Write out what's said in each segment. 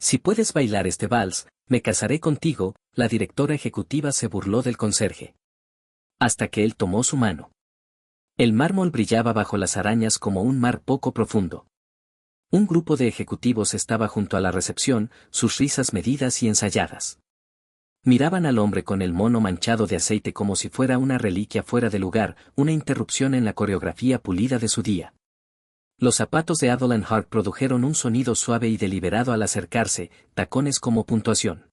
Si puedes bailar este vals, me casaré contigo, la directora ejecutiva se burló del conserje. Hasta que él tomó su mano. El mármol brillaba bajo las arañas como un mar poco profundo. Un grupo de ejecutivos estaba junto a la recepción, sus risas medidas y ensayadas. Miraban al hombre con el mono manchado de aceite como si fuera una reliquia fuera de lugar, una interrupción en la coreografía pulida de su día. Los zapatos de Evelyn Hart produjeron un sonido suave y deliberado al acercarse, tacones como puntuación.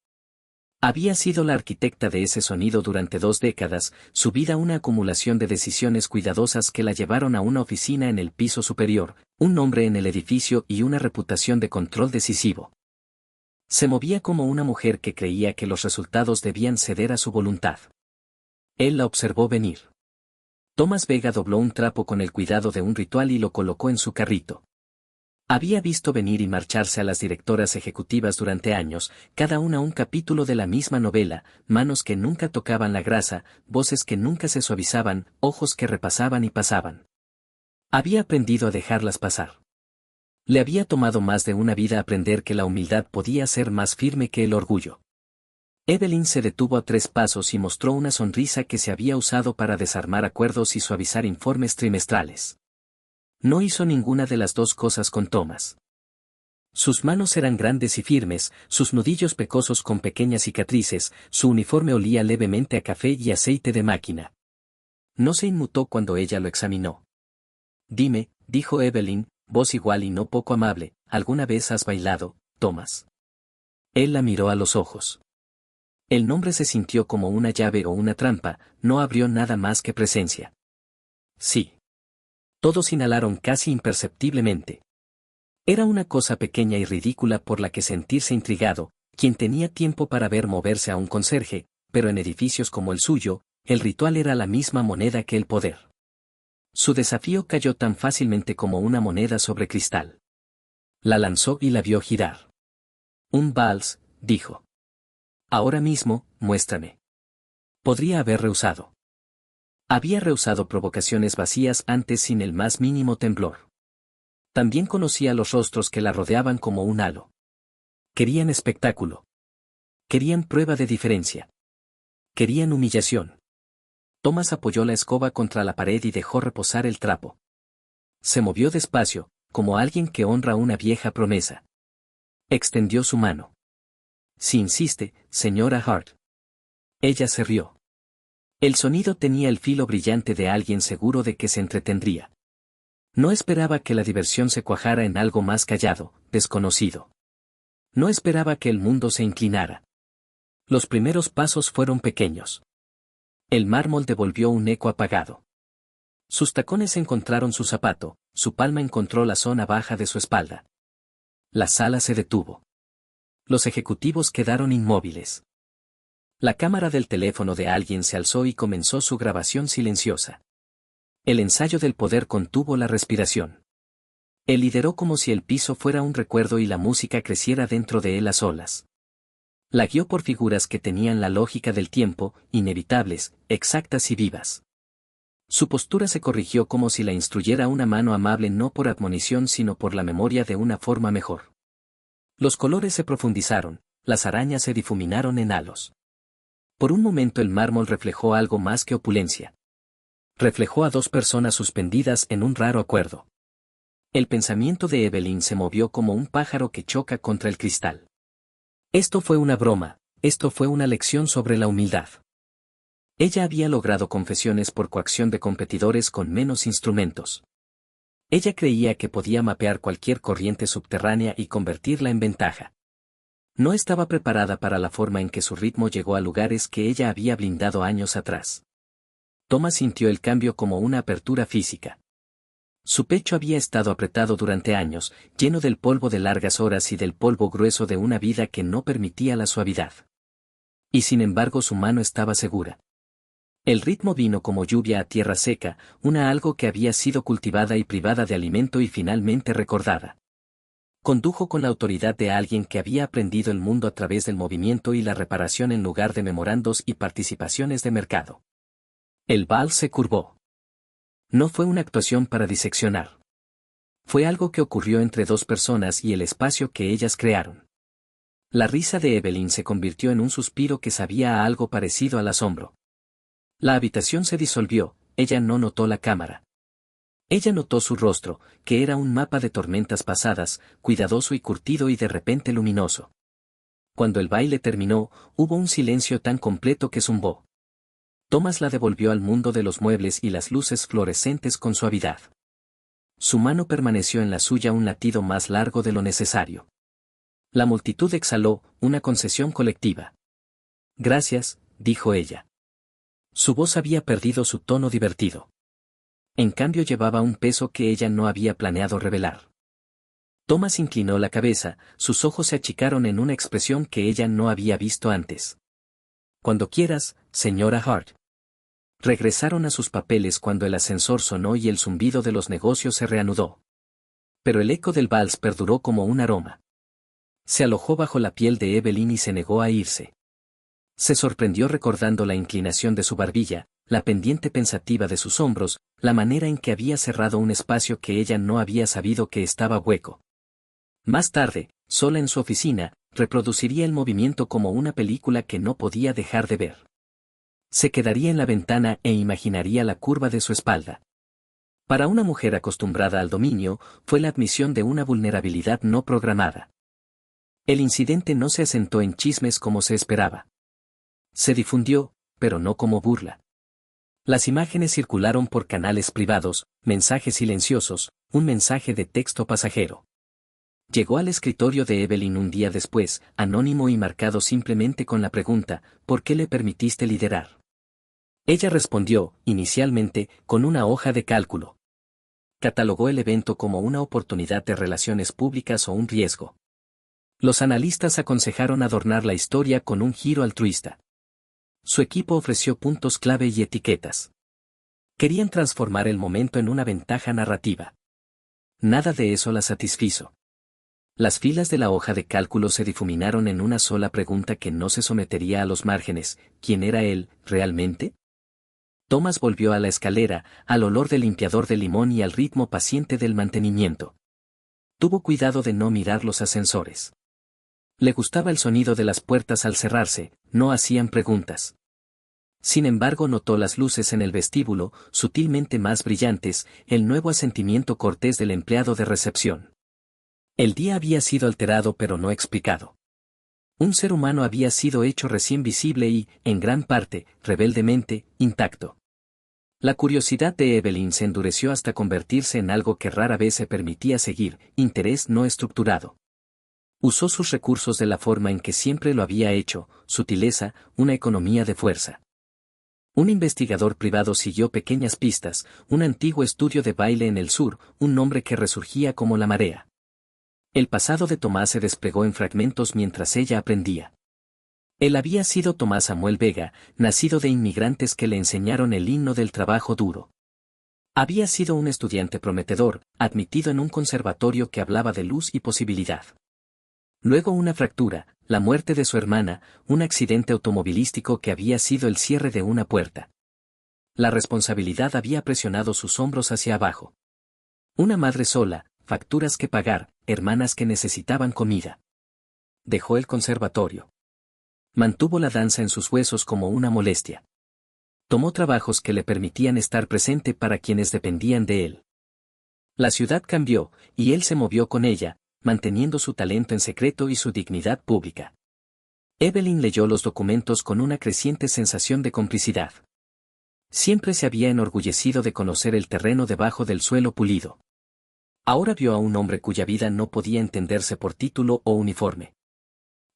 Había sido la arquitecta de ese sonido durante 2 décadas, su vida una acumulación de decisiones cuidadosas que la llevaron a una oficina en el piso superior, un nombre en el edificio y una reputación de control decisivo. Se movía como una mujer que creía que los resultados debían ceder a su voluntad. Él la observó venir. Tomás Vega dobló un trapo con el cuidado de un ritual y lo colocó en su carrito. Había visto venir y marcharse a las directoras ejecutivas durante años, cada una un capítulo de la misma novela, manos que nunca tocaban la grasa, voces que nunca se suavizaban, ojos que repasaban y pasaban. Había aprendido a dejarlas pasar. Le había tomado más de una vida aprender que la humildad podía ser más firme que el orgullo. Evelyn se detuvo a 3 pasos y mostró una sonrisa que se había usado para desarmar acuerdos y suavizar informes trimestrales. No hizo ninguna de las 2 cosas con Tomás. Sus manos eran grandes y firmes, sus nudillos pecosos con pequeñas cicatrices, su uniforme olía levemente a café y aceite de máquina. No se inmutó cuando ella lo examinó. Dime, dijo Evelyn, voz igual y no poco amable, ¿alguna vez has bailado, Tomás? Él la miró a los ojos. El nombre se sintió como una llave o una trampa, no abrió nada más que presencia. Sí. Todos inhalaron casi imperceptiblemente. Era una cosa pequeña y ridícula por la que sentirse intrigado, quien tenía tiempo para ver moverse a un conserje, pero en edificios como el suyo, el ritual era la misma moneda que el poder. Su desafío cayó tan fácilmente como una moneda sobre cristal. La lanzó y la vio girar. Un vals, dijo. Ahora mismo, muéstrame. Podría haber rehusado. Había rehusado provocaciones vacías antes sin el más mínimo temblor. También conocía los rostros que la rodeaban como un halo. Querían espectáculo. Querían prueba de diferencia. Querían humillación. Tomás apoyó la escoba contra la pared y dejó reposar el trapo. Se movió despacio, como alguien que honra una vieja promesa. Extendió su mano. Si insiste, señora Hart. Ella se rió. El sonido tenía el filo brillante de alguien seguro de que se entretendría. No esperaba que la diversión se cuajara en algo más callado, desconocido. No esperaba que el mundo se inclinara. Los primeros pasos fueron pequeños. El mármol devolvió un eco apagado. Sus tacones encontraron su zapato, su palma encontró la zona baja de su espalda. La sala se detuvo. Los ejecutivos quedaron inmóviles. La cámara del teléfono de alguien se alzó y comenzó su grabación silenciosa. El ensayo del poder contuvo la respiración. Él lideró como si el piso fuera un recuerdo y la música creciera dentro de él a solas. La guió por figuras que tenían la lógica del tiempo, inevitables, exactas y vivas. Su postura se corrigió como si la instruyera una mano amable no por admonición sino por la memoria de una forma mejor. Los colores se profundizaron, las arañas se difuminaron en halos. Por un momento el mármol reflejó algo más que opulencia. Reflejó a 2 personas suspendidas en un raro acuerdo. El pensamiento de Evelyn se movió como un pájaro que choca contra el cristal. Esto fue una broma, esto fue una lección sobre la humildad. Ella había logrado confesiones por coacción de competidores con menos instrumentos. Ella creía que podía mapear cualquier corriente subterránea y convertirla en ventaja. No estaba preparada para la forma en que su ritmo llegó a lugares que ella había blindado años atrás. Tomás sintió el cambio como una apertura física. Su pecho había estado apretado durante años, lleno del polvo de largas horas y del polvo grueso de una vida que no permitía la suavidad. Y sin embargo su mano estaba segura. El ritmo vino como lluvia a tierra seca, una algo que había sido cultivada y privada de alimento y finalmente recordada. Condujo con la autoridad de alguien que había aprendido el mundo a través del movimiento y la reparación en lugar de memorandos y participaciones de mercado. El vals se curvó. No fue una actuación para diseccionar. Fue algo que ocurrió entre 2 personas y el espacio que ellas crearon. La risa de Evelyn se convirtió en un suspiro que sabía a algo parecido al asombro. La habitación se disolvió, ella no notó la cámara. Ella notó su rostro, que era un mapa de tormentas pasadas, cuidadoso y curtido y de repente luminoso. Cuando el baile terminó, hubo un silencio tan completo que zumbó. Thomas la devolvió al mundo de los muebles y las luces fluorescentes con suavidad. Su mano permaneció en la suya un latido más largo de lo necesario. La multitud exhaló, una concesión colectiva. Gracias, dijo ella. Su voz había perdido su tono divertido. En cambio llevaba un peso que ella no había planeado revelar. Thomas inclinó la cabeza, sus ojos se achicaron en una expresión que ella no había visto antes. Cuando quieras, señora Hart. Regresaron a sus papeles cuando el ascensor sonó y el zumbido de los negocios se reanudó. Pero el eco del vals perduró como un aroma. Se alojó bajo la piel de Evelyn y se negó a irse. Se sorprendió recordando la inclinación de su barbilla, la pendiente pensativa de sus hombros, la manera en que había cerrado un espacio que ella no había sabido que estaba hueco. Más tarde, sola en su oficina, reproduciría el movimiento como una película que no podía dejar de ver. Se quedaría en la ventana e imaginaría la curva de su espalda. Para una mujer acostumbrada al dominio, fue la admisión de una vulnerabilidad no programada. El incidente no se asentó en chismes como se esperaba. Se difundió, pero no como burla. Las imágenes circularon por canales privados, mensajes silenciosos, un mensaje de texto pasajero. Llegó al escritorio de Evelyn un día después, anónimo y marcado simplemente con la pregunta, ¿por qué le permitiste liderar? Ella respondió, inicialmente, con una hoja de cálculo. Catalogó el evento como una oportunidad de relaciones públicas o un riesgo. Los analistas aconsejaron adornar la historia con un giro altruista. Su equipo ofreció puntos clave y etiquetas. Querían transformar el momento en una ventaja narrativa. Nada de eso la satisfizo. Las filas de la hoja de cálculo se difuminaron en una sola pregunta que no se sometería a los márgenes: ¿quién era él, realmente? Thomas volvió a la escalera, al olor del limpiador de limón y al ritmo paciente del mantenimiento. Tuvo cuidado de no mirar los ascensores. Le gustaba el sonido de las puertas al cerrarse, no hacían preguntas. Sin embargo, notó las luces en el vestíbulo, sutilmente más brillantes, el nuevo asentimiento cortés del empleado de recepción. El día había sido alterado pero no explicado. Un ser humano había sido hecho recién visible y, en gran parte, rebeldemente, intacto. La curiosidad de Evelyn se endureció hasta convertirse en algo que rara vez se permitía seguir: interés no estructurado. Usó sus recursos de la forma en que siempre lo había hecho: sutileza, una economía de fuerza. Un investigador privado siguió pequeñas pistas: un antiguo estudio de baile en el sur, un nombre que resurgía como la marea. El pasado de Tomás se desplegó en fragmentos mientras ella aprendía. Él había sido Tomás Samuel Vega, nacido de inmigrantes que le enseñaron el himno del trabajo duro. Había sido un estudiante prometedor, admitido en un conservatorio que hablaba de luz y posibilidad. Luego una fractura, la muerte de su hermana, un accidente automovilístico que había sido el cierre de una puerta. La responsabilidad había presionado sus hombros hacia abajo. Una madre sola, facturas que pagar, hermanas que necesitaban comida. Dejó el conservatorio. Mantuvo la danza en sus huesos como una molestia. Tomó trabajos que le permitían estar presente para quienes dependían de él. La ciudad cambió, y él se movió con ella, manteniendo su talento en secreto y su dignidad pública. Evelyn leyó los documentos con una creciente sensación de complicidad. Siempre se había enorgullecido de conocer el terreno debajo del suelo pulido. Ahora vio a un hombre cuya vida no podía entenderse por título o uniforme.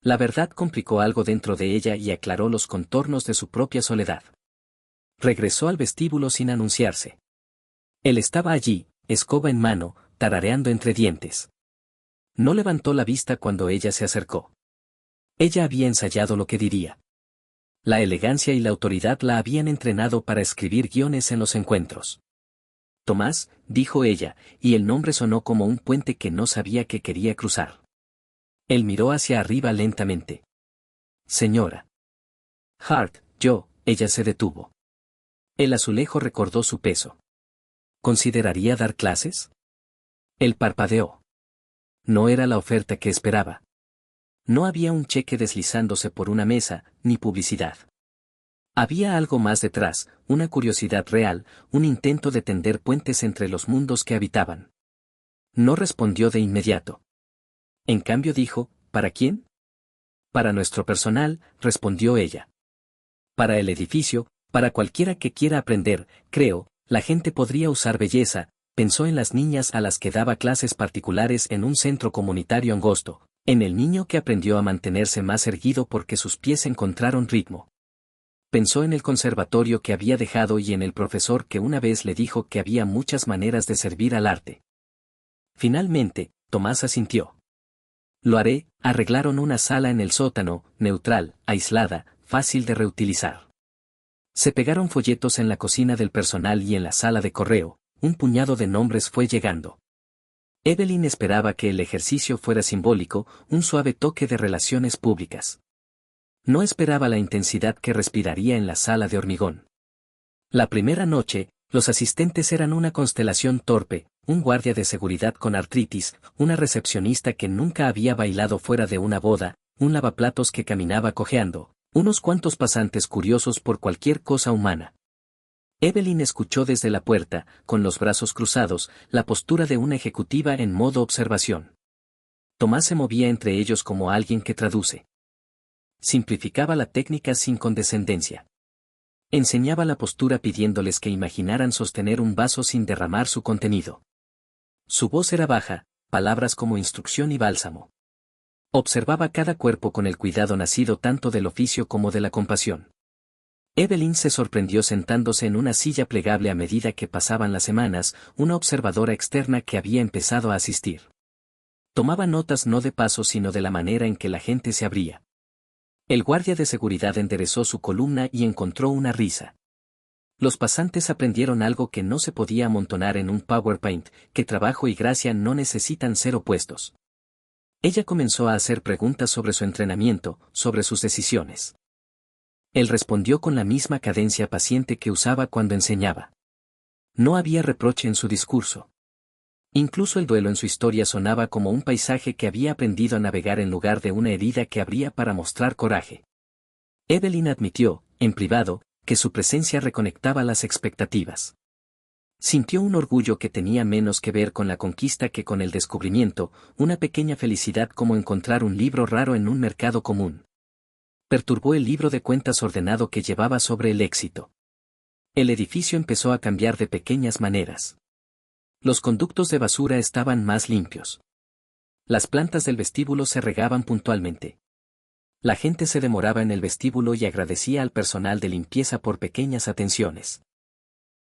La verdad complicó algo dentro de ella y aclaró los contornos de su propia soledad. Regresó al vestíbulo sin anunciarse. Él estaba allí, escoba en mano, tarareando entre dientes. No levantó la vista cuando ella se acercó. Ella había ensayado lo que diría. La elegancia y la autoridad la habían entrenado para escribir guiones en los encuentros. Tomás, dijo ella, y el nombre sonó como un puente que no sabía que quería cruzar. Él miró hacia arriba lentamente. Señora Hart, ella se detuvo. El azulejo recordó su peso. ¿Consideraría dar clases? Él parpadeó. No era la oferta que esperaba. No había un cheque deslizándose por una mesa, ni publicidad. Había algo más detrás, una curiosidad real, un intento de tender puentes entre los mundos que habitaban. No respondió de inmediato. En cambio dijo, ¿para quién? Para nuestro personal, respondió ella. Para el edificio, para cualquiera que quiera aprender, creo, la gente podría usar belleza, pensó en las niñas a las que daba clases particulares en un centro comunitario angosto, en el niño que aprendió a mantenerse más erguido porque sus pies encontraron ritmo. Pensó en el conservatorio que había dejado y en el profesor que una vez le dijo que había muchas maneras de servir al arte. Finalmente, Tomás asintió. Lo haré, arreglaron una sala en el sótano, neutral, aislada, fácil de reutilizar. Se pegaron folletos en la cocina del personal y en la sala de correo, un puñado de nombres fue llegando. Evelyn esperaba que el ejercicio fuera simbólico, un suave toque de relaciones públicas. No esperaba la intensidad que respiraría en la sala de hormigón. La primera noche, los asistentes eran una constelación torpe, un guardia de seguridad con artritis, una recepcionista que nunca había bailado fuera de una boda, un lavaplatos que caminaba cojeando, unos cuantos pasantes curiosos por cualquier cosa humana. Evelyn escuchó desde la puerta, con los brazos cruzados, la postura de una ejecutiva en modo observación. Tomás se movía entre ellos como alguien que traduce. Simplificaba la técnica sin condescendencia. Enseñaba la postura pidiéndoles que imaginaran sostener un vaso sin derramar su contenido. Su voz era baja, palabras como instrucción y bálsamo. Observaba cada cuerpo con el cuidado nacido tanto del oficio como de la compasión. Evelyn se sorprendió sentándose en una silla plegable a medida que pasaban las semanas, una observadora externa que había empezado a asistir. Tomaba notas no de paso sino de la manera en que la gente se abría. El guardia de seguridad enderezó su columna y encontró una risa. Los pasantes aprendieron algo que no se podía amontonar en un PowerPoint, que trabajo y gracia no necesitan ser opuestos. Ella comenzó a hacer preguntas sobre su entrenamiento, sobre sus decisiones. Él respondió con la misma cadencia paciente que usaba cuando enseñaba. No había reproche en su discurso. Incluso el duelo en su historia sonaba como un paisaje que había aprendido a navegar en lugar de una herida que abría para mostrar coraje. Evelyn admitió, en privado, que su presencia reconectaba las expectativas. Sintió un orgullo que tenía menos que ver con la conquista que con el descubrimiento, una pequeña felicidad como encontrar un libro raro en un mercado común. Perturbó el libro de cuentas ordenado que llevaba sobre el éxito. El edificio empezó a cambiar de pequeñas maneras. Los conductos de basura estaban más limpios. Las plantas del vestíbulo se regaban puntualmente. La gente se demoraba en el vestíbulo y agradecía al personal de limpieza por pequeñas atenciones.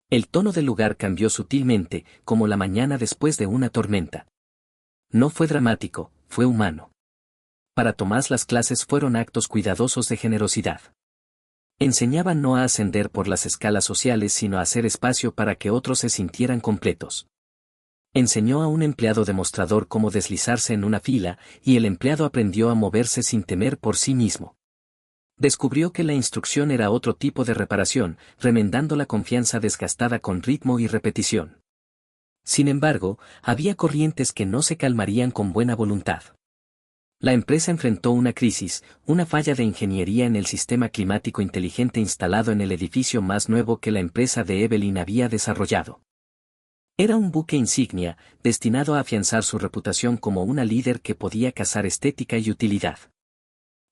El tono del lugar cambió sutilmente, como la mañana después de una tormenta. No fue dramático, fue humano. Para Tomás las clases fueron actos cuidadosos de generosidad. Enseñaba no a ascender por las escalas sociales sino a hacer espacio para que otros se sintieran completos. Enseñó a un empleado demostrador cómo deslizarse en una fila, y el empleado aprendió a moverse sin temer por sí mismo. Descubrió que la instrucción era otro tipo de reparación, remendando la confianza desgastada con ritmo y repetición. Sin embargo, había corrientes que no se calmarían con buena voluntad. La empresa enfrentó una crisis, una falla de ingeniería en el sistema climático inteligente instalado en el edificio más nuevo que la empresa de Evelyn había desarrollado. Era un buque insignia, destinado a afianzar su reputación como una líder que podía cazar estética y utilidad.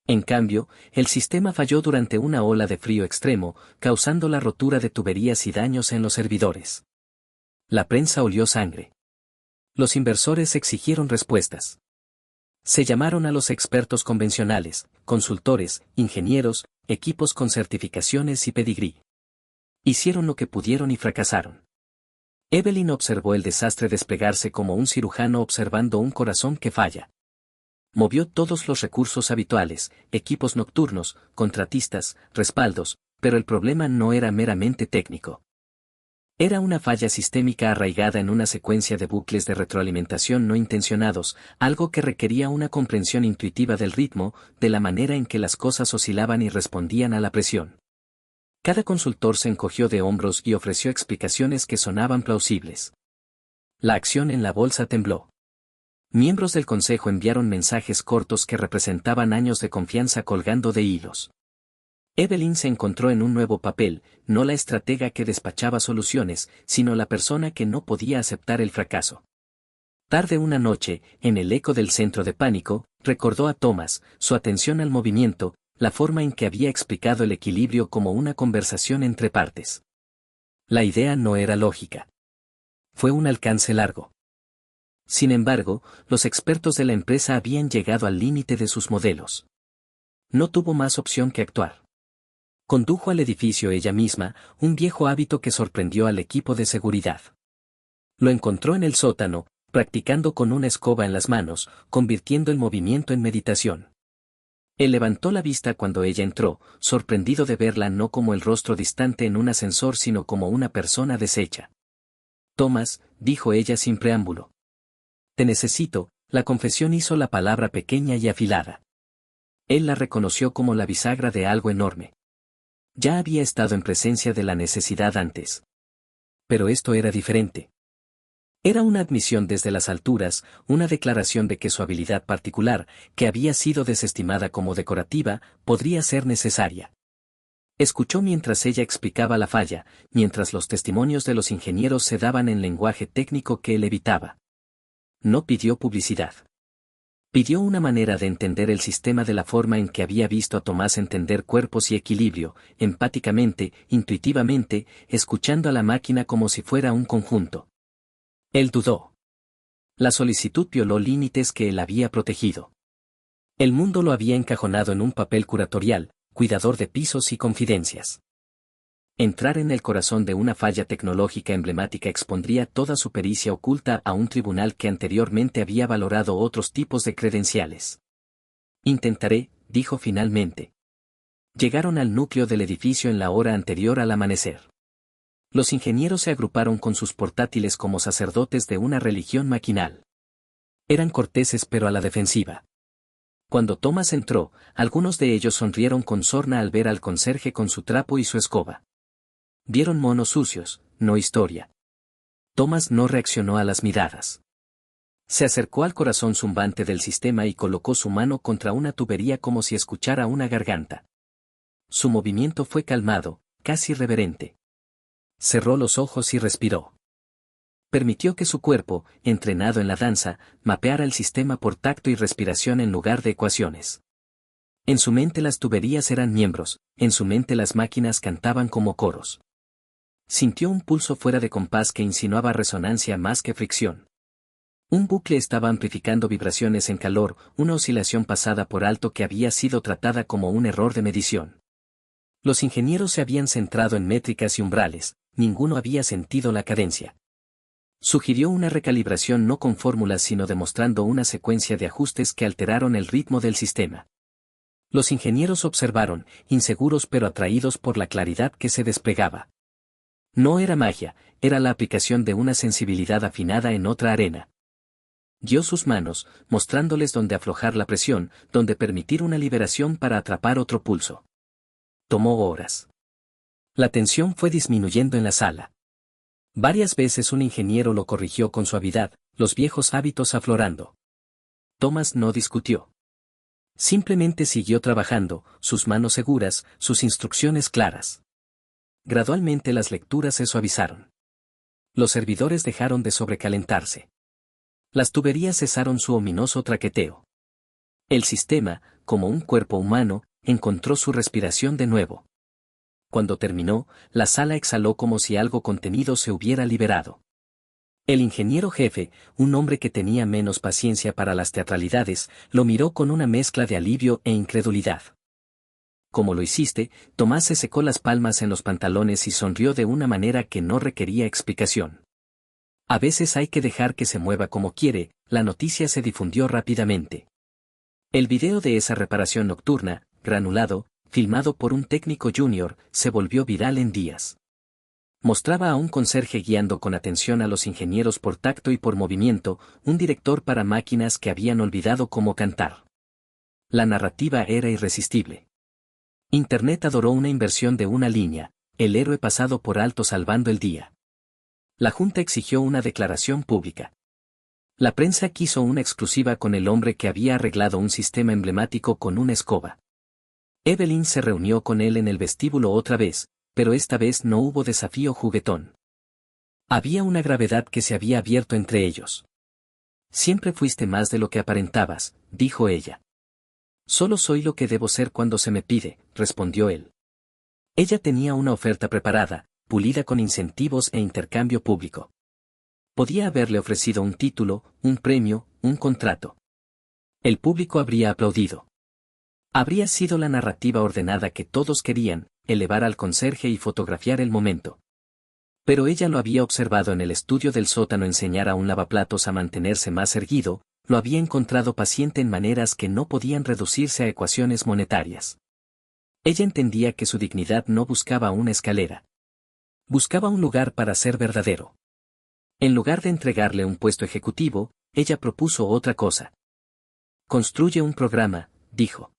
En cambio, el sistema falló durante una ola de frío extremo, causando la rotura de tuberías y daños en los servidores. La prensa olió sangre. Los inversores exigieron respuestas. Se llamaron a los expertos convencionales, consultores, ingenieros, equipos con certificaciones y pedigrí. Hicieron lo que pudieron y fracasaron. Evelyn observó el desastre desplegarse como un cirujano observando un corazón que falla. Movió todos los recursos habituales, equipos nocturnos, contratistas, respaldos, pero el problema no era meramente técnico. Era una falla sistémica arraigada en una secuencia de bucles de retroalimentación no intencionados, algo que requería una comprensión intuitiva del ritmo, de la manera en que las cosas oscilaban y respondían a la presión. Cada consultor se encogió de hombros y ofreció explicaciones que sonaban plausibles. La acción en la bolsa tembló. Miembros del consejo enviaron mensajes cortos que representaban años de confianza colgando de hilos. Evelyn se encontró en un nuevo papel, no la estratega que despachaba soluciones, sino la persona que no podía aceptar el fracaso. Tarde una noche, en el eco del centro de pánico, recordó a Thomas, su atención al movimiento, la forma en que había explicado el equilibrio como una conversación entre partes. La idea no era lógica. Fue un alcance largo. Sin embargo, los expertos de la empresa habían llegado al límite de sus modelos. No tuvo más opción que actuar. Condujo al edificio ella misma, un viejo hábito que sorprendió al equipo de seguridad. Lo encontró en el sótano, practicando con una escoba en las manos, convirtiendo el movimiento en meditación. Él levantó la vista cuando ella entró, sorprendido de verla no como el rostro distante en un ascensor sino como una persona deshecha. Thomas, dijo ella sin preámbulo. Te necesito, la confesión hizo la palabra pequeña y afilada. Él la reconoció como la bisagra de algo enorme. Ya había estado en presencia de la necesidad antes. Pero esto era diferente. Era una admisión desde las alturas, una declaración de que su habilidad particular, que había sido desestimada como decorativa, podría ser necesaria. Escuchó mientras ella explicaba la falla, mientras los testimonios de los ingenieros se daban en lenguaje técnico que él evitaba. No pidió publicidad. Pidió una manera de entender el sistema de la forma en que había visto a Tomás entender cuerpos y equilibrio, empáticamente, intuitivamente, escuchando a la máquina como si fuera un conjunto. Él dudó. La solicitud violó límites que él había protegido. El mundo lo había encajonado en un papel curatorial, cuidador de pisos y confidencias. Entrar en el corazón de una falla tecnológica emblemática expondría toda su pericia oculta a un tribunal que anteriormente había valorado otros tipos de credenciales. Intentaré, dijo finalmente. Llegaron al núcleo del edificio en la hora anterior al amanecer. Los ingenieros se agruparon con sus portátiles como sacerdotes de una religión maquinal. Eran corteses pero a la defensiva. Cuando Thomas entró, algunos de ellos sonrieron con sorna al ver al conserje con su trapo y su escoba. Vieron monos sucios, no historia. Thomas no reaccionó a las miradas. Se acercó al corazón zumbante del sistema y colocó su mano contra una tubería como si escuchara una garganta. Su movimiento fue calmado, casi reverente. Cerró los ojos y respiró. Permitió que su cuerpo, entrenado en la danza, mapeara el sistema por tacto y respiración en lugar de ecuaciones. En su mente las tuberías eran miembros, en su mente las máquinas cantaban como coros. Sintió un pulso fuera de compás que insinuaba resonancia más que fricción. Un bucle estaba amplificando vibraciones en calor, una oscilación pasada por alto que había sido tratada como un error de medición. Los ingenieros se habían centrado en métricas y umbrales, ninguno había sentido la cadencia. Sugirió una recalibración no con fórmulas sino demostrando una secuencia de ajustes que alteraron el ritmo del sistema. Los ingenieros observaron, inseguros pero atraídos por la claridad que se desplegaba. No era magia, era la aplicación de una sensibilidad afinada en otra arena. Guió sus manos, mostrándoles dónde aflojar la presión, dónde permitir una liberación para atrapar otro pulso. Tomó horas. La tensión fue disminuyendo en la sala. Varias veces un ingeniero lo corrigió con suavidad, los viejos hábitos aflorando. Thomas no discutió. Simplemente siguió trabajando, sus manos seguras, sus instrucciones claras. Gradualmente las lecturas se suavizaron. Los servidores dejaron de sobrecalentarse. Las tuberías cesaron su ominoso traqueteo. El sistema, como un cuerpo humano, encontró su respiración de nuevo. Cuando terminó, la sala exhaló como si algo contenido se hubiera liberado. El ingeniero jefe, un hombre que tenía menos paciencia para las teatralidades, lo miró con una mezcla de alivio e incredulidad. Como lo hiciste, Tomás se secó las palmas en los pantalones y sonrió de una manera que no requería explicación. A veces hay que dejar que se mueva como quiere, la noticia se difundió rápidamente. El video de esa reparación nocturna, granulado, filmado por un técnico junior, se volvió viral en días. Mostraba a un conserje guiando con atención a los ingenieros por tacto y por movimiento, un director para máquinas que habían olvidado cómo cantar. La narrativa era irresistible. Internet adoró una inversión de una línea, el héroe pasado por alto salvando el día. La Junta exigió una declaración pública. La prensa quiso una exclusiva con el hombre que había arreglado un sistema emblemático con una escoba. Evelyn se reunió con él en el vestíbulo otra vez, pero esta vez no hubo desafío juguetón. Había una gravedad que se había abierto entre ellos. Siempre fuiste más de lo que aparentabas, dijo ella. Solo soy lo que debo ser cuando se me pide, respondió él. Ella tenía una oferta preparada, pulida con incentivos e intercambio público. Podía haberle ofrecido un título, un premio, un contrato. El público habría aplaudido. Habría sido la narrativa ordenada que todos querían, elevar al conserje y fotografiar el momento. Pero ella lo había observado en el estudio del sótano enseñar a un lavaplatos a mantenerse más erguido, lo había encontrado paciente en maneras que no podían reducirse a ecuaciones monetarias. Ella entendía que su dignidad no buscaba una escalera. Buscaba un lugar para ser verdadero. En lugar de entregarle un puesto ejecutivo, ella propuso otra cosa. Construye un programa, dijo.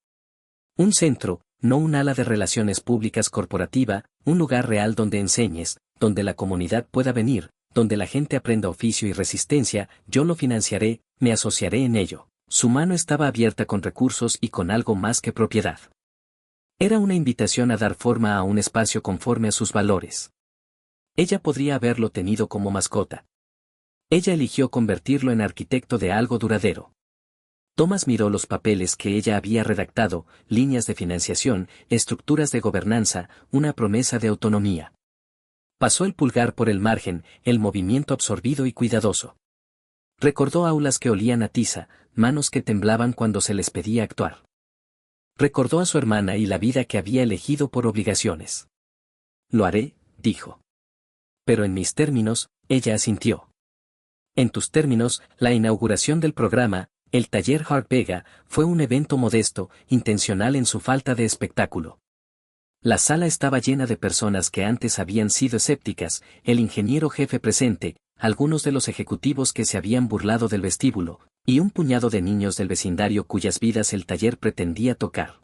Un centro, no un ala de relaciones públicas corporativa, un lugar real donde enseñes, donde la comunidad pueda venir, donde la gente aprenda oficio y resistencia, yo lo financiaré, me asociaré en ello. Su mano estaba abierta con recursos y con algo más que propiedad. Era una invitación a dar forma a un espacio conforme a sus valores. Ella podría haberlo tenido como mascota. Ella eligió convertirlo en arquitecto de algo duradero. Thomas miró los papeles que ella había redactado, líneas de financiación, estructuras de gobernanza, una promesa de autonomía. Pasó el pulgar por el margen, el movimiento absorbido y cuidadoso. Recordó aulas que olían a tiza, manos que temblaban cuando se les pedía actuar. Recordó a su hermana y la vida que había elegido por obligaciones. Lo haré, dijo. Pero en mis términos, ella asintió. En tus términos, la inauguración del programa, el taller Hart Vega, fue un evento modesto, intencional en su falta de espectáculo. La sala estaba llena de personas que antes habían sido escépticas, el ingeniero jefe presente, algunos de los ejecutivos que se habían burlado del vestíbulo, y un puñado de niños del vecindario cuyas vidas el taller pretendía tocar.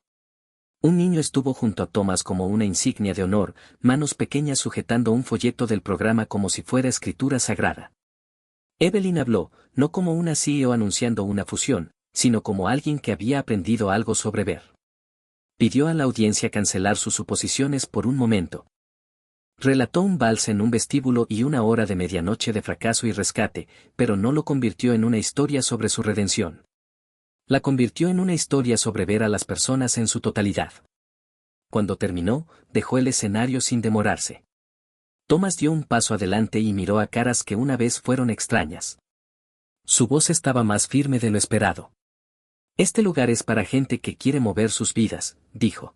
Un niño estuvo junto a Thomas como una insignia de honor, manos pequeñas sujetando un folleto del programa como si fuera escritura sagrada. Evelyn habló, no como una CEO anunciando una fusión, sino como alguien que había aprendido algo sobre ver. Pidió a la audiencia cancelar sus suposiciones por un momento. Relató un vals en un vestíbulo y una hora de medianoche de fracaso y rescate, pero no lo convirtió en una historia sobre su redención. La convirtió en una historia sobre ver a las personas en su totalidad. Cuando terminó, dejó el escenario sin demorarse. Thomas dio un paso adelante y miró a caras que una vez fueron extrañas. Su voz estaba más firme de lo esperado. Este lugar es para gente que quiere mover sus vidas, dijo.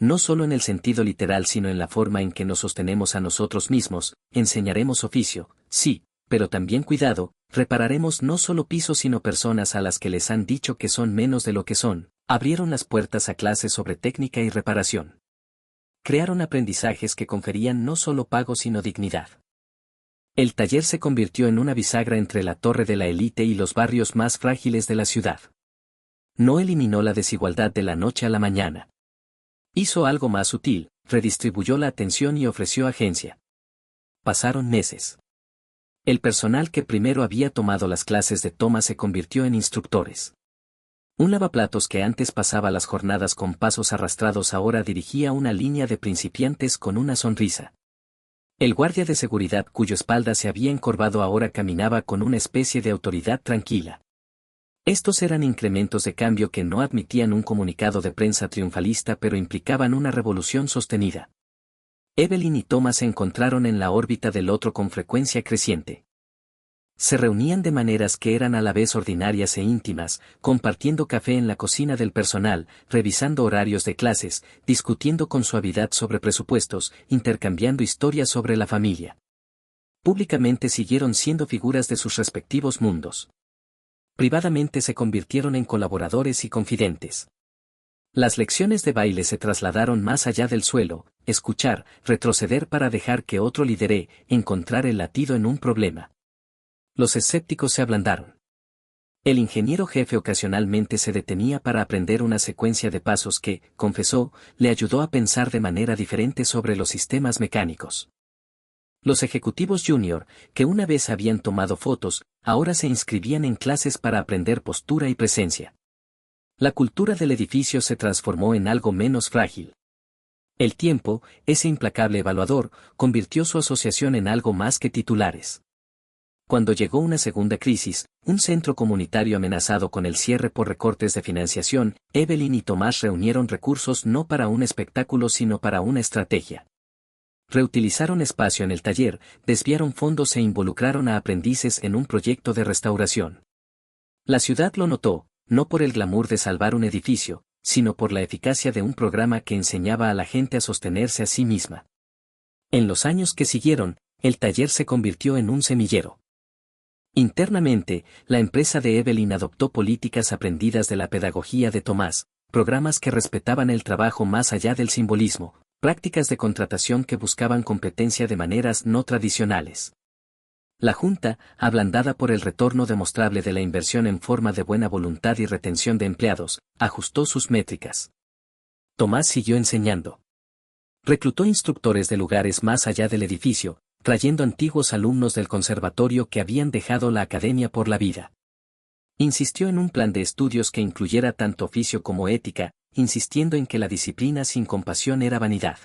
No solo en el sentido literal sino en la forma en que nos sostenemos a nosotros mismos, enseñaremos oficio, sí, pero también cuidado, repararemos no solo pisos sino personas a las que les han dicho que son menos de lo que son, abrieron las puertas a clases sobre técnica y reparación. Crearon aprendizajes que conferían no solo pago sino dignidad. El taller se convirtió en una bisagra entre la torre de la élite y los barrios más frágiles de la ciudad. No eliminó la desigualdad de la noche a la mañana. Hizo algo más sutil, redistribuyó la atención y ofreció agencia. Pasaron meses. El personal que primero había tomado las clases de Thomas se convirtió en instructores. Un lavaplatos que antes pasaba las jornadas con pasos arrastrados ahora dirigía una línea de principiantes con una sonrisa. El guardia de seguridad cuya espalda se había encorvado ahora caminaba con una especie de autoridad tranquila. Estos eran incrementos de cambio que no admitían un comunicado de prensa triunfalista pero implicaban una revolución sostenida. Evelyn y Thomas se encontraron en la órbita del otro con frecuencia creciente. Se reunían de maneras que eran a la vez ordinarias e íntimas, compartiendo café en la cocina del personal, revisando horarios de clases, discutiendo con suavidad sobre presupuestos, intercambiando historias sobre la familia. Públicamente siguieron siendo figuras de sus respectivos mundos. Privadamente se convirtieron en colaboradores y confidentes. Las lecciones de baile se trasladaron más allá del suelo, escuchar, retroceder para dejar que otro lidere, encontrar el latido en un problema. Los escépticos se ablandaron. El ingeniero jefe ocasionalmente se detenía para aprender una secuencia de pasos que, confesó, le ayudó a pensar de manera diferente sobre los sistemas mecánicos. Los ejecutivos junior, que una vez habían tomado fotos, ahora se inscribían en clases para aprender postura y presencia. La cultura del edificio se transformó en algo menos frágil. El tiempo, ese implacable evaluador, convirtió su asociación en algo más que titulares. Cuando llegó una segunda crisis, un centro comunitario amenazado con el cierre por recortes de financiación, Evelyn y Tomás reunieron recursos no para un espectáculo sino para una estrategia. Reutilizaron espacio en el taller, desviaron fondos e involucraron a aprendices en un proyecto de restauración. La ciudad lo notó, no por el glamour de salvar un edificio, sino por la eficacia de un programa que enseñaba a la gente a sostenerse a sí misma. En los años que siguieron, el taller se convirtió en un semillero. Internamente, la empresa de Evelyn adoptó políticas aprendidas de la pedagogía de Tomás, programas que respetaban el trabajo más allá del simbolismo, prácticas de contratación que buscaban competencia de maneras no tradicionales. La Junta, ablandada por el retorno demostrable de la inversión en forma de buena voluntad y retención de empleados, ajustó sus métricas. Tomás siguió enseñando. Reclutó instructores de lugares más allá del edificio, trayendo antiguos alumnos del conservatorio que habían dejado la academia por la vida. Insistió en un plan de estudios que incluyera tanto oficio como ética, insistiendo en que la disciplina sin compasión era vanidad.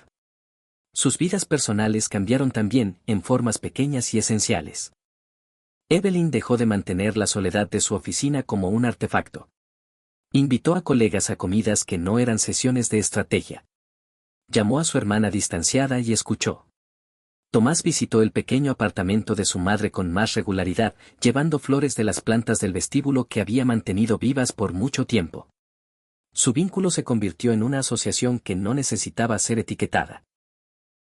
Sus vidas personales cambiaron también, en formas pequeñas y esenciales. Evelyn dejó de mantener la soledad de su oficina como un artefacto. Invitó a colegas a comidas que no eran sesiones de estrategia. Llamó a su hermana distanciada y escuchó. Tomás visitó el pequeño apartamento de su madre con más regularidad, llevando flores de las plantas del vestíbulo que había mantenido vivas por mucho tiempo. Su vínculo se convirtió en una asociación que no necesitaba ser etiquetada.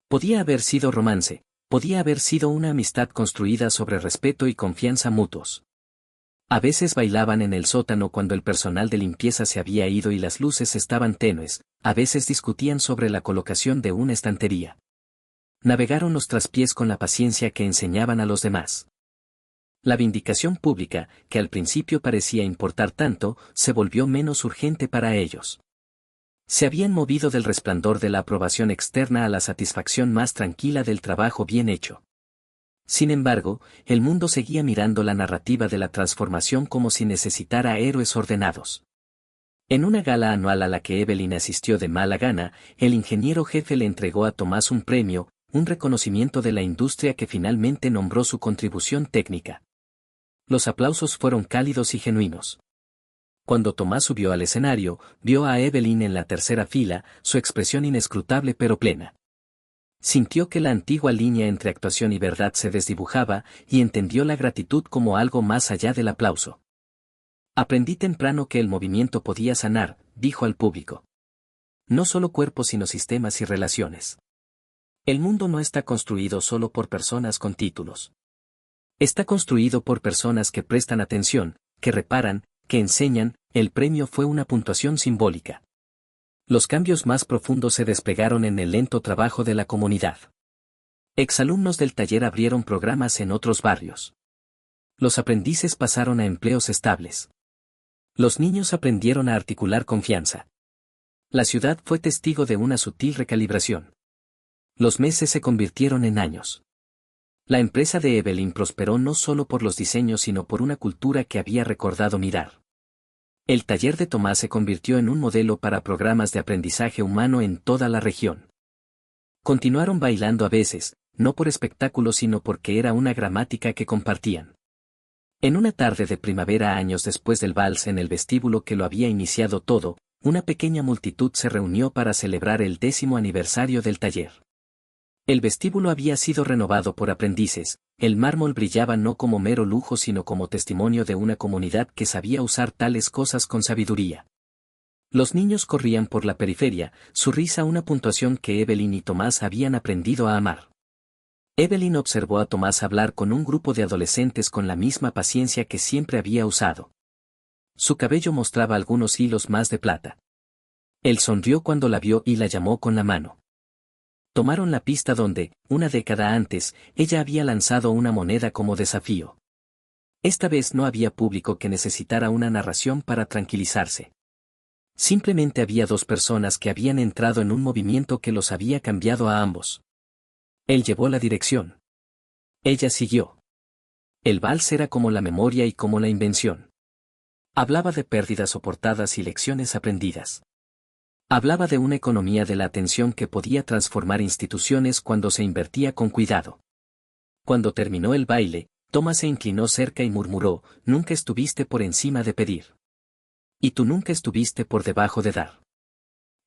Podía haber sido romance, podía haber sido una amistad construida sobre respeto y confianza mutuos. A veces bailaban en el sótano cuando el personal de limpieza se había ido y las luces estaban tenues, a veces discutían sobre la colocación de una estantería. Navegaron los traspiés con la paciencia que enseñaban a los demás. La vindicación pública, que al principio parecía importar tanto, se volvió menos urgente para ellos. Se habían movido del resplandor de la aprobación externa a la satisfacción más tranquila del trabajo bien hecho. Sin embargo, el mundo seguía mirando la narrativa de la transformación como si necesitara héroes ordenados. En una gala anual a la que Evelyn asistió de mala gana, el ingeniero jefe le entregó a Tomás un premio, un reconocimiento de la industria que finalmente nombró su contribución técnica. Los aplausos fueron cálidos y genuinos. Cuando Tomás subió al escenario, vio a Evelyn en la tercera fila, su expresión inescrutable pero plena. Sintió que la antigua línea entre actuación y verdad se desdibujaba, y entendió la gratitud como algo más allá del aplauso. Aprendí temprano que el movimiento podía sanar, dijo al público. No solo cuerpos sino sistemas y relaciones. El mundo no está construido solo por personas con títulos. Está construido por personas que prestan atención, que reparan, que enseñan. El premio fue una puntuación simbólica. Los cambios más profundos se desplegaron en el lento trabajo de la comunidad. Exalumnos del taller abrieron programas en otros barrios. Los aprendices pasaron a empleos estables. Los niños aprendieron a articular confianza. La ciudad fue testigo de una sutil recalibración. Los meses se convirtieron en años. La empresa de Evelyn prosperó no solo por los diseños sino por una cultura que había recordado mirar. El taller de Tomás se convirtió en un modelo para programas de aprendizaje humano en toda la región. Continuaron bailando a veces, no por espectáculo sino porque era una gramática que compartían. En una tarde de primavera años después del vals en el vestíbulo que lo había iniciado todo, una pequeña multitud se reunió para celebrar el 10º aniversario del taller. El vestíbulo había sido renovado por aprendices, el mármol brillaba no como mero lujo sino como testimonio de una comunidad que sabía usar tales cosas con sabiduría. Los niños corrían por la periferia, su risa una puntuación que Evelyn y Tomás habían aprendido a amar. Evelyn observó a Tomás hablar con un grupo de adolescentes con la misma paciencia que siempre había usado. Su cabello mostraba algunos hilos más de plata. Él sonrió cuando la vio y la llamó con la mano. Tomaron la pista donde, una década antes, ella había lanzado una moneda como desafío. Esta vez no había público que necesitara una narración para tranquilizarse. Simplemente había dos personas que habían entrado en un movimiento que los había cambiado a ambos. Él llevó la dirección. Ella siguió. El vals era como la memoria y como la invención. Hablaba de pérdidas soportadas y lecciones aprendidas. Hablaba de una economía de la atención que podía transformar instituciones cuando se invertía con cuidado. Cuando terminó el baile, Thomas se inclinó cerca y murmuró: «Nunca estuviste por encima de pedir. Y tú nunca estuviste por debajo de dar».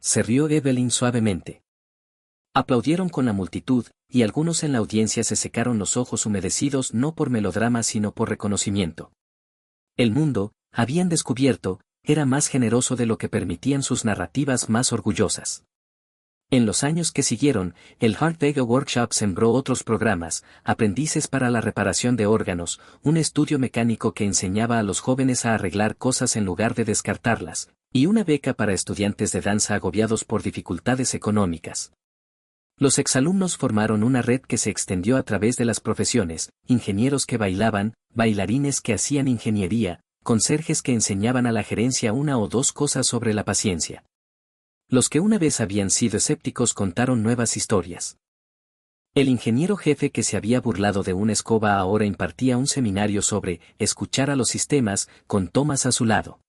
Se rió Evelyn suavemente. Aplaudieron con la multitud, y algunos en la audiencia se secaron los ojos humedecidos no por melodrama sino por reconocimiento. El mundo, habían descubierto, era más generoso de lo que permitían sus narrativas más orgullosas. En los años que siguieron, el Hardware Workshop sembró otros programas: aprendices para la reparación de órganos, un estudio mecánico que enseñaba a los jóvenes a arreglar cosas en lugar de descartarlas, y una beca para estudiantes de danza agobiados por dificultades económicas. Los exalumnos formaron una red que se extendió a través de las profesiones: ingenieros que bailaban, bailarines que hacían ingeniería, conserjes que enseñaban a la gerencia una o dos cosas sobre la paciencia. Los que una vez habían sido escépticos contaron nuevas historias. El ingeniero jefe que se había burlado de una escoba ahora impartía un seminario sobre escuchar a los sistemas, con Thomas a su lado.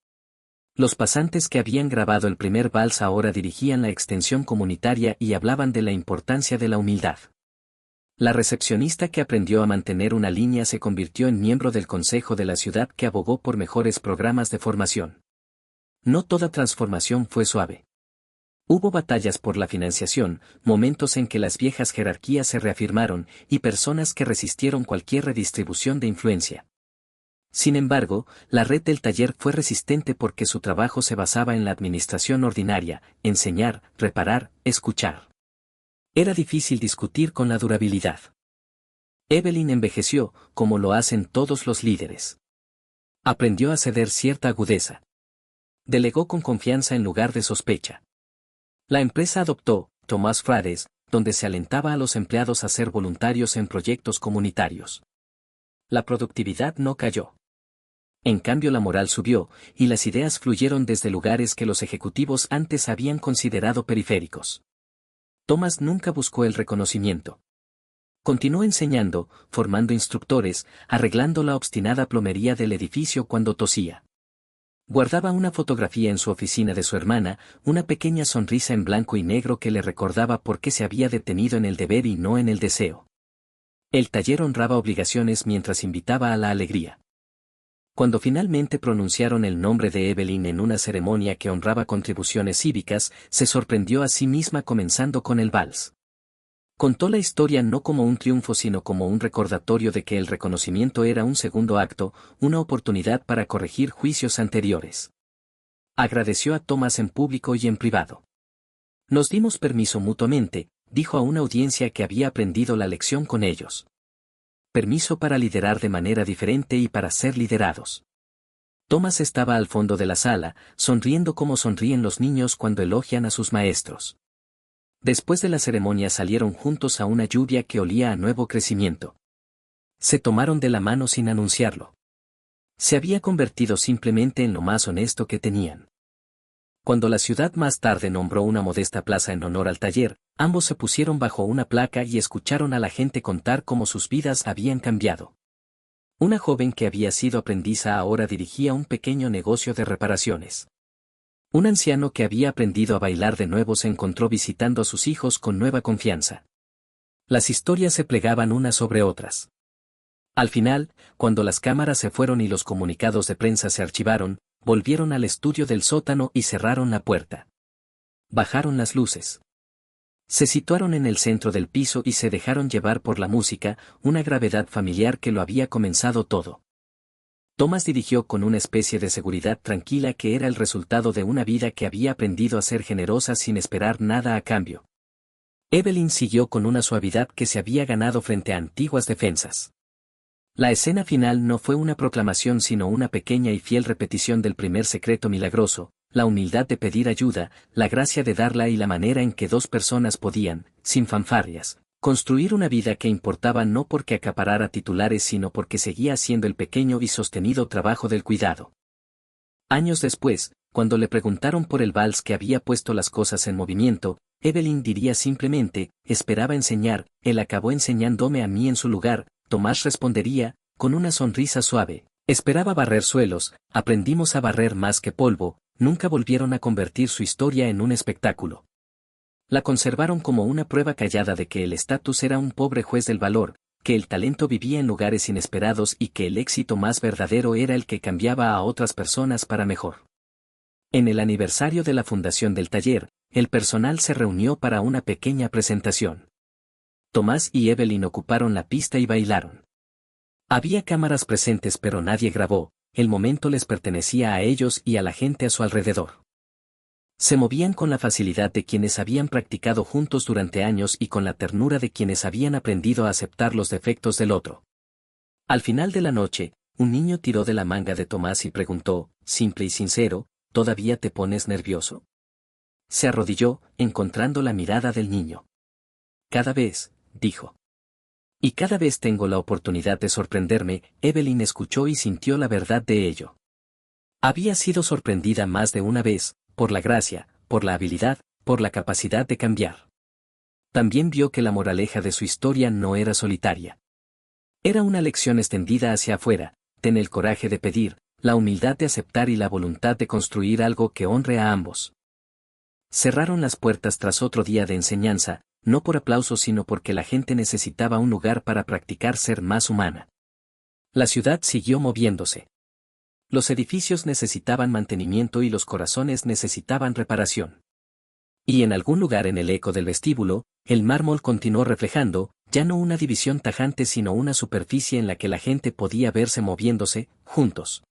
Los pasantes que habían grabado el primer vals ahora dirigían la extensión comunitaria y hablaban de la importancia de la humildad. La recepcionista que aprendió a mantener una línea se convirtió en miembro del consejo de la ciudad que abogó por mejores programas de formación. No toda transformación fue suave. Hubo batallas por la financiación, momentos en que las viejas jerarquías se reafirmaron, y personas que resistieron cualquier redistribución de influencia. Sin embargo, la red del taller fue resistente porque su trabajo se basaba en la administración ordinaria: enseñar, reparar, escuchar. Era difícil discutir con la durabilidad. Evelyn envejeció, como lo hacen todos los líderes. Aprendió a ceder cierta agudeza. Delegó con confianza en lugar de sospecha. La empresa adoptó Tomás Frades, donde se alentaba a los empleados a ser voluntarios en proyectos comunitarios. La productividad no cayó. En cambio la moral subió, y las ideas fluyeron desde lugares que los ejecutivos antes habían considerado periféricos. Thomas nunca buscó el reconocimiento. Continuó enseñando, formando instructores, arreglando la obstinada plomería del edificio cuando tosía. Guardaba una fotografía en su oficina de su hermana, una pequeña sonrisa en blanco y negro que le recordaba por qué se había detenido en el deber y no en el deseo. El taller honraba obligaciones mientras invitaba a la alegría. Cuando finalmente pronunciaron el nombre de Evelyn en una ceremonia que honraba contribuciones cívicas, se sorprendió a sí misma comenzando con el vals. Contó la historia no como un triunfo sino como un recordatorio de que el reconocimiento era un segundo acto, una oportunidad para corregir juicios anteriores. Agradeció a Thomas en público y en privado. «Nos dimos permiso mutuamente», dijo a una audiencia que había aprendido la lección con ellos. Permiso para liderar de manera diferente y para ser liderados. Thomas estaba al fondo de la sala, sonriendo como sonríen los niños cuando elogian a sus maestros. Después de la ceremonia salieron juntos a una lluvia que olía a nuevo crecimiento. Se tomaron de la mano sin anunciarlo. Se había convertido simplemente en lo más honesto que tenían. Cuando la ciudad más tarde nombró una modesta plaza en honor al taller, ambos se pusieron bajo una placa y escucharon a la gente contar cómo sus vidas habían cambiado. Una joven que había sido aprendiza ahora dirigía un pequeño negocio de reparaciones. Un anciano que había aprendido a bailar de nuevo se encontró visitando a sus hijos con nueva confianza. Las historias se plegaban unas sobre otras. Al final, cuando las cámaras se fueron y los comunicados de prensa se archivaron, volvieron al estudio del sótano y cerraron la puerta. Bajaron las luces. Se situaron en el centro del piso y se dejaron llevar por la música, una gravedad familiar que lo había comenzado todo. Thomas dirigió con una especie de seguridad tranquila que era el resultado de una vida que había aprendido a ser generosa sin esperar nada a cambio. Evelyn siguió con una suavidad que se había ganado frente a antiguas defensas. La escena final no fue una proclamación sino una pequeña y fiel repetición del primer secreto milagroso: la humildad de pedir ayuda, la gracia de darla y la manera en que dos personas podían, sin fanfarrias, construir una vida que importaba no porque acaparara titulares sino porque seguía haciendo el pequeño y sostenido trabajo del cuidado. Años después, cuando le preguntaron por el vals que había puesto las cosas en movimiento, Evelyn diría simplemente: esperaba enseñar, él acabó enseñándome a mí en su lugar. Tomás respondería, con una sonrisa suave. Esperaba barrer suelos, aprendimos a barrer más que polvo, nunca volvieron a convertir su historia en un espectáculo. La conservaron como una prueba callada de que el estatus era un pobre juez del valor, que el talento vivía en lugares inesperados y que el éxito más verdadero era el que cambiaba a otras personas para mejor. En el aniversario de la fundación del taller, el personal se reunió para una pequeña presentación. Tomás y Evelyn ocuparon la pista y bailaron. Había cámaras presentes pero nadie grabó, el momento les pertenecía a ellos y a la gente a su alrededor. Se movían con la facilidad de quienes habían practicado juntos durante años y con la ternura de quienes habían aprendido a aceptar los defectos del otro. Al final de la noche, un niño tiró de la manga de Tomás y preguntó, simple y sincero, ¿todavía te pones nervioso? Se arrodilló, encontrando la mirada del niño. Cada vez, dijo. Y cada vez tengo la oportunidad de sorprenderme. Evelyn escuchó y sintió la verdad de ello. Había sido sorprendida más de una vez, por la gracia, por la habilidad, por la capacidad de cambiar. También vio que la moraleja de su historia no era solitaria. Era una lección extendida hacia afuera, ten el coraje de pedir, la humildad de aceptar y la voluntad de construir algo que honre a ambos. Cerraron las puertas tras otro día de enseñanza, no por aplausos sino porque la gente necesitaba un lugar para practicar ser más humana. La ciudad siguió moviéndose. Los edificios necesitaban mantenimiento y los corazones necesitaban reparación. Y en algún lugar en el eco del vestíbulo, el mármol continuó reflejando, ya no una división tajante sino una superficie en la que la gente podía verse moviéndose, juntos.